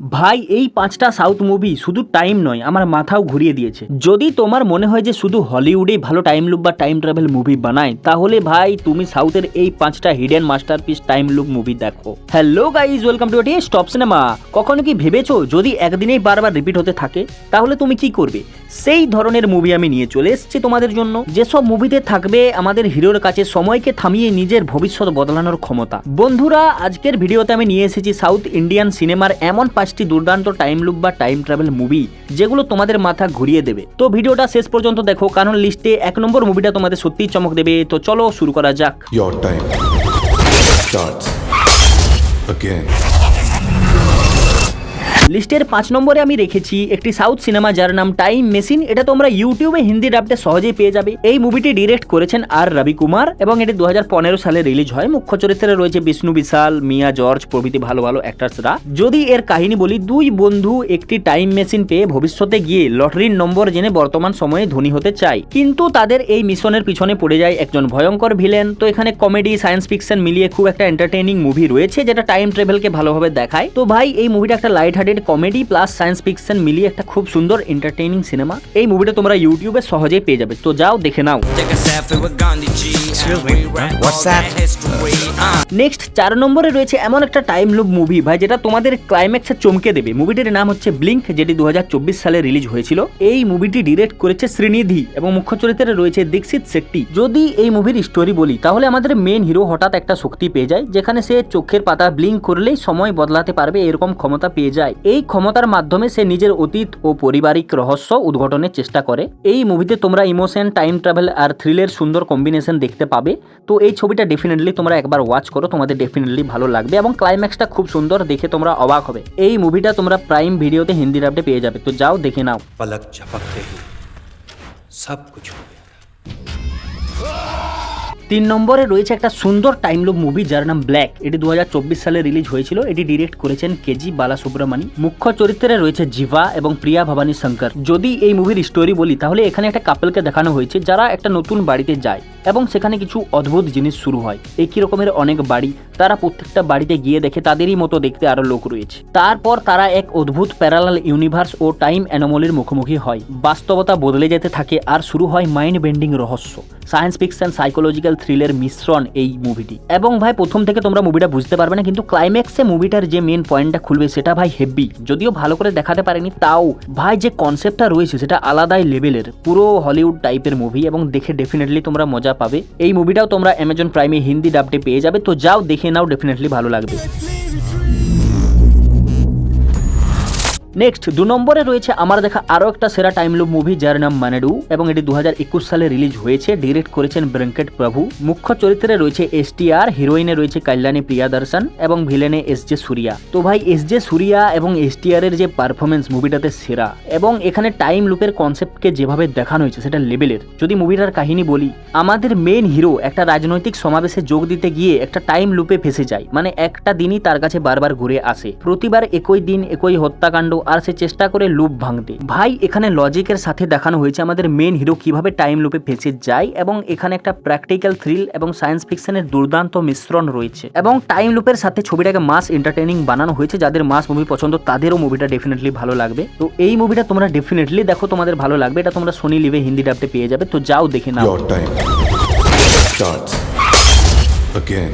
ভাই এই ৫টা সাউথ মুভি শুধু টাইম নয় আমার মাথাও ঘুরিয়ে দিয়েছে। যদি তোমার মনে হয় যে শুধু হলিউডেই ভালো টাইম লুপ বা টাইম ট্রাভেল মুভি বানায়, তাহলে ভাই তুমি সাউথের এই ৫টা hidden masterpiece time loop movie দেখো। Hello guys, welcome to Stop Cinema. কখনো কি ভেবেছো যদি একদিনেই বারবার রিপিট হতে থাকে তাহলে তুমি কি করবে? সেই ধরনের মুভি আমি নিয়ে চলে এসেছি তোমাদের জন্য, যেসব মুভিতে থাকবে আমাদের হিরোর কাছে সময়কে থামিয়ে নিজের ভবিষ্যৎ বদলানোর ক্ষমতা। বন্ধুরা, আজকের ভিডিওতে আমি নিয়ে এসেছি সাউথ ইন্ডিয়ান সিনেমার এমন 5টি দুর্দান্ত টাইম লুপ বা টাইম ট্রাভেল মুভি যেগুলো তোমাদের মাথা ঘুরিয়ে দেবে। তো ভিডিওটা শেষ পর্যন্ত দেখো, কারণ লিস্টে 1 নম্বর মুভিটা তোমাদের সত্যিই চমক দেবে। তো চলো শুরু করা যাক। Your time starts again. লিস্টের 5 নম্বরে আমি রেখেছি একটি সাউথ সিনেমা যার নাম টাইম মেশিন। এটা তোমরা ইউটিউবে হিন্দি ডাবটে সহজেই পেয়ে যাবে। এই মুভিটি ডিরেক্ট করেছেন আর রবি কুমার এবং এটি 2015 সালে রিলিজ হয়। মুখ্য চরিত্রে রয়েছে বিষ্ণু বিশাল, মিয়া জর্জ প্রভৃতি ভালো ভালো অ্যাক্টার্সরা। যদি এর কাহিনী বলি, দুই বন্ধু একটি টাইম মেশিন পেয়ে ভবিষ্যতে গিয়ে লটারির নম্বর জেনে বর্তমান সময়ে ধনী হতে চায়, কিন্তু তাদের এই মিশনের পিছনে পড়ে যায় একজন ভয়ঙ্কর ভিলেন। তো এখানে কমেডি সায়েন্স ফিকশন মিলিয়ে খুব একটা এন্টারটেইনিং মুভি রয়েছে যেটা টাইম ট্রাভেলকে ভালোভাবে দেখায়। তো ভাই এই মুভিটা একটা light hearted comedy plus science fiction মিলিয়ে একটা খুব সুন্দর এন্টারটেইনিং সিনেমা। এই মুভিটা তোমরা ইউটিউবে সহজেই পেয়ে যাবে, তো যাও দেখে নাও। নেক্সট 4 নম্বরে রয়েছে এমন একটা টাইম লুপ মুভি ভাই যেটা তোমাদের ক্লাইম্যাক্সে চমকে দেবে। মুভিটির নাম হচ্ছে ব্লিঙ্ক, যেটি 2024 সালে রিলিজ হয়েছিল। এই মুভিটি ডিরেক্ট করেছে শ্রীনিধি এবং মুখ্য চরিত্রে রয়েছে দীক্ষিত শেট্টি। যদি এই মুভির স্টোরি বলি, তাহলে আমাদের মেন হিরো হঠাৎ একটা শক্তি পেয়ে যায় যেখানে সে চোখের পাতা ব্লিঙ্ক করলেই সময় বদলাতে পারবে, এরকম ক্ষমতা পেয়ে যায়। এই ক্ষমতার মাধ্যমে সে নিজের অতীত ও পারিবারিক রহস্য উদ্ঘাটনের চেষ্টা করে। এই মুভিতে তোমরা ইমোশন, টাইম ট্রাভেল আর থ্রিলের সুন্দর কম্বিনেশন দেখতে পাবে। তো এই ছবিটা ডেফিনেটলি তোমরা একবার ওয়াচ করো, তোমাদের ডেফিনেটলি ভালো লাগবে এবং ক্লাইম্যাক্সটা খুব সুন্দর, দেখে তোমরা অবাক হবে। এই মুভিটা তোমরা প্রাইম ভিডিওতে হিন্দি ডাবটে পেয়ে যাবে, তো যাও দেখে নাও। पलक झपकते ही सब कुछ हो गया। 3 নম্বরে রয়েছে একটা সুন্দর টাইম লুপ মুভি যার নাম ব্ল্যাক। এটি 2024 সালে রিলিজ হয়েছিল। এটি ডিরেক্ট করেছেন কেজি বালাসুব্রমণি। মুখ্য চরিত্রে রয়েছে জিভা এবং প্রিয়া ভবানী শঙ্কর। যদি এই মুভির স্টোরি বলি, তাহলে এখানে একটা কাপলকে দেখানো হয়েছে যারা একটা নতুন বাড়িতে যায় এবং সেখানে কিছু অদ্ভুত জিনিস শুরু হয়। একই রকমের অনেক বাড়ি, তারা প্রত্যেকটা বাড়িতে গিয়ে দেখে তাদেরই মতো দেখতে আরো লোক রয়েছে। তারপর তারা এক অদ্ভুত প্যারালাল ইউনিভার্স ও টাইম অ্যানোমালির মুখোমুখি হয়। বাস্তবতা বদলে যেতে থাকে আর শুরু হয় মাইন্ড বেন্ডিং রহস্য, সায়েন্স ফিকশন, সাইকোলজিক্যাল থ্রিলের মিশ্রণ এই মুভিটি। এবং ভাই প্রথম থেকে তোমরা মুভিটা বুঝতে পারবে না, কিন্তু ক্লাইম্যাক্সে মুভিটার যে মেন পয়েন্টটা খুলবে সেটা ভাই হেভি। যদিও ভালো করে দেখাতে পারেনি, তাও ভাই যে কনসেপ্টটা রয়েছে সেটা আলাদাই লেভেলের, পুরো হলিউড টাইপের মুভি এবং দেখে ডেফিনেটলি তোমরা মজা পাবে। এই মুভিটাও তোমরা অ্যামাজন প্রাইমে হিন্দি ডাবটে পেয়ে যাবে, তো যাও দেখে নাও, ডেফিনেটলি ভালো লাগবে। নেক্সট 2 নম্বরে রয়েছে আমার দেখা আরো একটা সেরা টাইম লুপ মুভি যার নাম মানেডু এবং এটি 2021 সালে রিলিজ হয়েছে। ডিরেক্ট করেছেন ব্রেঙ্কেট প্রভু। মুখ্য চরিত্রে রয়েছে এসটিআর, হিরোইনে রয়েছে কল্যাণী প্রিয়াদর্শন এবং ভিলেনে এসজে সুরিয়া। তো ভাই এসজে সুরিয়া এবং এসটিআর এর যে পারফরমেন্স মুভিটাতে সেরা, এবং এখানে টাইম লুপের কনসেপ্টকে যেভাবে দেখানো হয়েছে সেটা লেভেলের। যদি মুভিটার কাহিনী বলি, আমাদের মেন হিরো একটা রাজনৈতিক সমাবেশে যোগ দিতে গিয়ে একটা টাইম লুপে ফেসে যায়। মানে একটা দিনই তার কাছে বারবার ঘুরে আসে, প্রতিবার একই দিন একই হত্যাকাণ্ড, আর সে চেষ্টা করে লুপ ভাঙতে। ভাই এখানে লজিকের সাথে দেখানো হয়েছে আমাদের মেন হিরো কিভাবে টাইম লুপে ফেসে যায়, এবং এখানে একটা প্র্যাকটিক্যাল থ্রিল এবং সায়েন্স ফিকশনের দুর্দান্ত মিশ্রণ রয়েছে। এবং টাইম লুপের সাথে ছবিটাকে মাস এন্টারটেইনিং বানানো হয়েছে। যাদের মাস মুভি পছন্দ তাদেরও মুভিটা ডেফিনেটলি ভালো লাগবে। তো এই মুভিটা তোমরা ডেফিনেটলি দেখো, তোমাদের ভালো লাগবে। এটা তোমরা সোনি লিভে হিন্দি ডাবটে পেয়ে যাবে, তো যাও দেখে নাও। Your time starts again.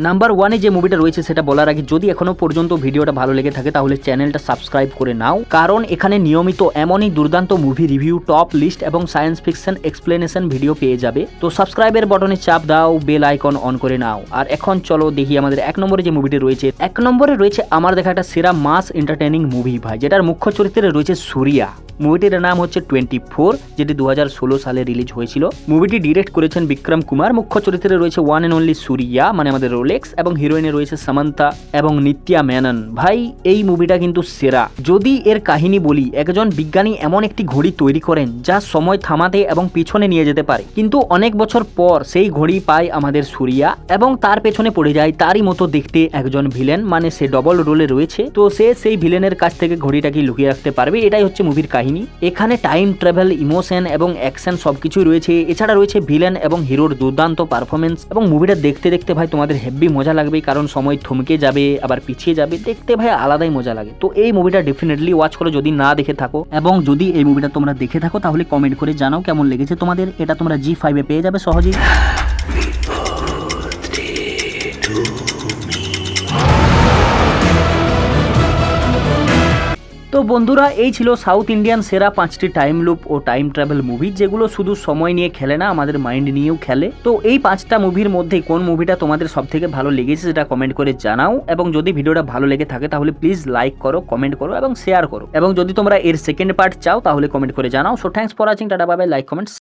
Number 1-এ যে মুভিটা রয়েছে সেটা বলার আগে, যদি এখনো পর্যন্ত ভিডিওটা ভালো লেগে থাকে তাহলে চ্যানেলটা সাবস্ক্রাইব করে নাও, কারণ এখানে নিয়মিত এমনই দুর্দান্ত মুভি রিভিউ, টপ লিস্ট এবং সায়েন্স ফিকশন এক্সপ্লেনেশন ভিডিও পেয়ে যাবে। তো সাবস্ক্রাইবের বটনে চাপ দাও, বেল আইকন অন করে নাও। আর এখন চলো দেখি আমাদের 1 নম্বরে যে মুভিটি রয়েছে। 1 নম্বরে রয়েছে আমার দেখা একটা সেরা মাস এন্টারটেইনিং মুভি ভাই, যেটার মুখ্য চরিত্রে রয়েছে সুরিয়া। মুভিটির নাম হচ্ছে 24, যেটি 2016 সালে রিলিজ হয়েছিল। মুভিটি ডিরেক্ট করেছেন বিক্রম কুমার। মুখ্য চরিত্রে রয়েছে ওয়ান এন্ড অনলি সুরিয়া, মানে আমাদের রোলেক্স, এবং হিরোইনে রয়েছে সামান্তা এবং নিত্যা মেনন। ভাই এই মুভিটা কিন্তু সেরা। যদি এর কাহিনী বলি, একজন বিজ্ঞানী এমন একটি ঘড়ি তৈরি করেন যা সময় থামাতে এবং পিছনে নিয়ে যেতে পারে, কিন্তু অনেক বছর পর সেই ঘড়ি পায় আমাদের সুরিয়া এবং তার পেছনে পড়ে যায় তারই মতো দেখতে একজন ভিলেন, মানে সে ডবল রোলে রয়েছে। তো সে সেই ভিলেনের কাছ থেকে ঘড়িটাকে লুকিয়ে রাখতে পারবে, এটাই হচ্ছে মুভির কাহিনী। এখানে টাইম ট্রাভেল, ইমোশন এবং অ্যাকশন সবকিছুই রয়েছে। এছাড়া রয়েছে ভিলেন এবং হিরোর দুর্দান্ত পারফরমেন্স, এবং মুভিটা দেখতে দেখতে ভাই তোমাদের হেভি হেভি মজা লাগবে, কারণ সময় থমকে যাবে আবার পিছিয়ে যাবে, দেখতে ভাই আলাদাই মজা লাগে। তো এই মুভিটা ডেফিনেটলি ওয়াচ করো যদি না দেখে থাকো, এবং যদি এই মুভিটা তোমরা দেখে থাকো তাহলে কমেন্ট করে জানাও কেমন লেগেছে তোমাদের। এটা তোমরা G5 এ পেয়ে যাবে সহজেই। তো বন্ধুরা, এই ছিল সাউথ ইন্ডিয়ান সেরা 5টি টাইম লুপ ও টাইম ট্রাভেল মুভি, যেগুলো শুধু সময় নিয়ে খেলে না, আমাদের মাইন্ড নিয়েও খেলে। তো এই 5টা মুভির মধ্যে কোন মুভিটা তোমাদের সব থেকে ভালো লেগেছে সেটা কমেন্ট করে জানাও, এবং যদি ভিডিওটা ভালো লেগে থাকে তাহলে প্লিজ লাইক করো, কমেন্ট করো এবং শেয়ার করো, এবং যদি তোমরা এর সেকেন্ড পার্ট চাও তাহলে কমেন্ট করে জানাও। So thanks for watching, tata bye bye, like comment.